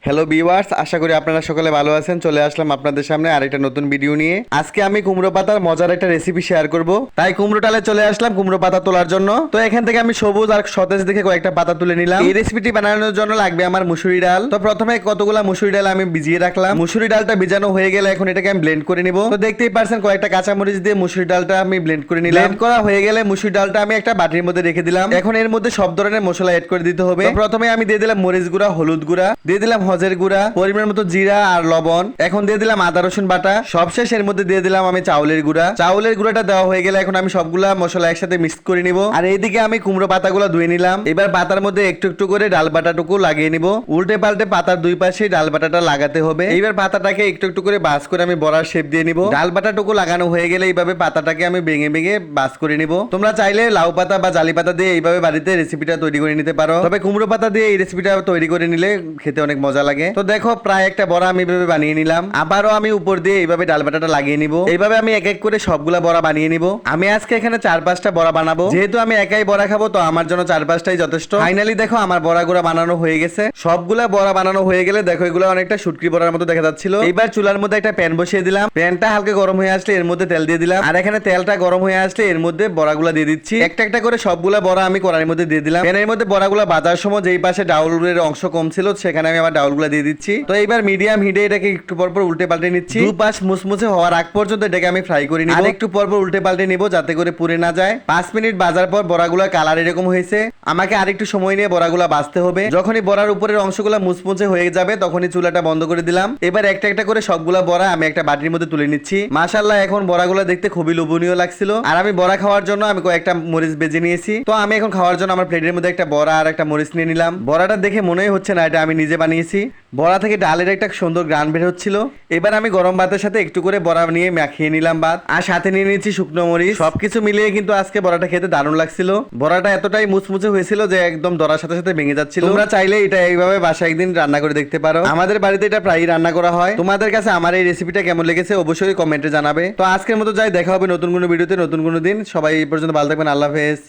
Hello viewers, আশা করি আপনারা সকলে ভালো আছেন। চলে আসলাম আপনাদের সামনে আরেকটা নতুন ভিডিও নিয়ে। আজকে আমি কুমড়ো পাতার মজার একটা রেসিপি শেয়ার করব। তাই কুমড়ো ডালে চলে আসলাম কুমড়ো পাতা তোলার জন্য। তো এখান থেকে আমি সবুজ আর সতেজ দেখে কয়েকটা পাতা তুলে নিলাম। এই রেসিপিটি বানানোর জন্য লাগবে আমার মুসুরি ডাল। তো প্রথমে কতগুলা মুসুরি ডাল আমি ভিজিয়ে রাখলাম। মুসুরি ডালটা ভিজানো হয়ে গেলে এখন এটাকে আমি ব্লেন্ড করে নিব। তো দেখতেই পারছেন কয়েকটা কাঁচামরিচ দিয়ে মুসুরি ডালটা আমি ব্লেন্ড করে নিলাম। ব্লেন্ড করা হয়ে গেলে মুসুরি ডালটা আমি একটা বাটির মধ্যে রেখে দিলাম। এখন এর মধ্যে সব ধরনের মশলা এড করে দিতে হবে। তো প্রথমে আমি দিয়ে দিলাম মরিচ গুঁড়া, হলুদ গুঁড়া, দিয়ে দিলাম হজের গুঁড়া, পরিমাণ মতো জিরা আর লবণ। এখন দিয়ে দিলাম আদা রসুন বাটা। সবশেষ এর মধ্যে দিয়ে দিলাম আমি চাউলের গুঁড়া। চাউলের গুঁড়াটা দেওয়া হয়ে গেলে এখন আমি সবগুলা মশলা একসাথে মিক্স করে নিব। আর এইদিকে আমি কুমড়ো পাতাগুলো ধুয়ে নিলাম। এবার পাতার মধ্যে একটু একটু করে ডাল বাটাটুকু লাগিয়ে নিব। উল্টে পাল্টে পাতার দুই পাশে ডাল বাটাটা লাগাতে হবে। এইবার পাতাটাকে একটু একটু করে বাস করে আমি বড়ার শেপ দিয়ে নিব। ডাল বাটাটুকু লাগানো হয়ে গেলে এইভাবে পাতাটাকে আমি ভেঙে ভেঙে বাস করে নিব। তোমরা চাইলে লাউ পাতা বা জালি পাতা দিয়ে এইভাবে বাড়িতে রেসিপিটা তৈরি করে নিতে পারো। তবে কুমড়ো পাতা দিয়ে এই রেসিপিটা তৈরি করে নিলে খেতে অনেক মজা লাগে। তো দেখো প্রায় একটা বড়া আমি এইভাবে বানিয়ে নিলাম। আবারও আমি উপর দিয়ে এইভাবে ডাল বাটাটা লাগিয়ে নিব। এইভাবে আমি এক এক করে সবগুলা বড়া বানিয়ে নিব। আমি আজকে এখানে 4-5টা বড়া বানাবো। যেহেতু আমি একাই বড়া খাবো তো আমার জন্য 4-5টাই যথেষ্ট। ফাইনালি দেখো আমার বড়াগুলো বানানো হয়ে গেছে। সবগুলা বড়া বানানো হয়ে গেলে দেখো এগুলো অনেকটা শুটকি বড়ার মতো দেখা যাচ্ছিল। এইবার চুলার মধ্যে একটা প্যান বসিয়ে দিলাম। প্যানটা হালকা গরম হয়ে আসলে এর মধ্যে তেল দিয়ে দিলাম। আর এখানে তেলটা গরম হয়ে আসলে এর মধ্যে বড়াগুলা দিয়ে দিচ্ছি। একটা একটা করে সবগুলা বড়া আমি কড়াইয়ের মধ্যে দিয়ে দিলাম। প্যানের মধ্যে বড়াগুলা ভাজার সময় যেই পাশে ডাউলের অংশ কম ছিল সেখানে আমি আবার ডাউলগুলা দিয়ে দিচ্ছি। তো এইবার মিডিয়াম হিটে এটাকে একটু পর পর উল্টে পাল্টে নিচ্ছি। দুপাশ মুসমুসে হওয়ার আগ পর্যন্ত এটাকে আমি ফ্রাই করে নিব। আর একটু পর পর উল্টে পাল্টে নিব যাতে করে পুড়ে না যায়। 5 মিনিট ভাজার পর বড়াগুলা কালার এরকম হয়েছে। আমাকে আরেকটু সময় নিয়ে বড়াগুলা ভাজতে হবে। যখনই বড়ার উপরের অংশগুলো মুসমুসে হয়ে যাবে তখনই চুলাটা বন্ধ করে দিলাম। এবার একটা একটা করে সবগুলা বড়া আমি একটা বাটির মধ্যে তুলে নিচ্ছি। মাশাআল্লাহ এখন বড়াগুলা দেখতে খুবই লোভনীয় লাগছিল। আর আমি বড়া খাওয়ার জন্য আমি কয়েকটা মরিচ বেজে নিয়েছি। তো আমি এখন খাওয়ার জন্য আমার প্লেটের মধ্যে একটা বড়া আর একটা মরিচ নিয়ে নিলাম। বড়াটা দেখে মনেই হচ্ছে না এটা আমি নিজে বানিয়েছি। বড়া থেকে ডালের একটা সুন্দর গ্রান বের হচ্ছিল। এবার আমি গরম ভাতের সাথে একটু করে বড়া নিয়ে মাখিয়ে নিলাম ভাত। আর সাথে নিয়ে নিয়েছি শুকনো মরিচ। সবকিছু মিলিয়ে কিন্তু আজকে বড়াটা খেতে দারুণ লাগছিল। বড়াটা এতটাই মুচমুচে হয়েছিল যে একদম দরার সাথে সাথে ভেঙে যাচ্ছিল। তোমরা চাইলে এটা এইভাবে বাসায় একদিন রান্না করে দেখতে পারো। আমাদের বাড়িতে এটা প্রায়ই রান্না করা হয়। তোমাদের কাছে আমার এই রেসিপিটা কেমন লেগেছে অবশ্যই কমেন্টে জানাবে। তো আজকের মতো যাই, দেখা হবে নতুন কোনো ভিডিওতে নতুন কোনো দিন। সবাই এই পর্যন্ত ভালো থাকবেন। আল্লাহ হাফেজ।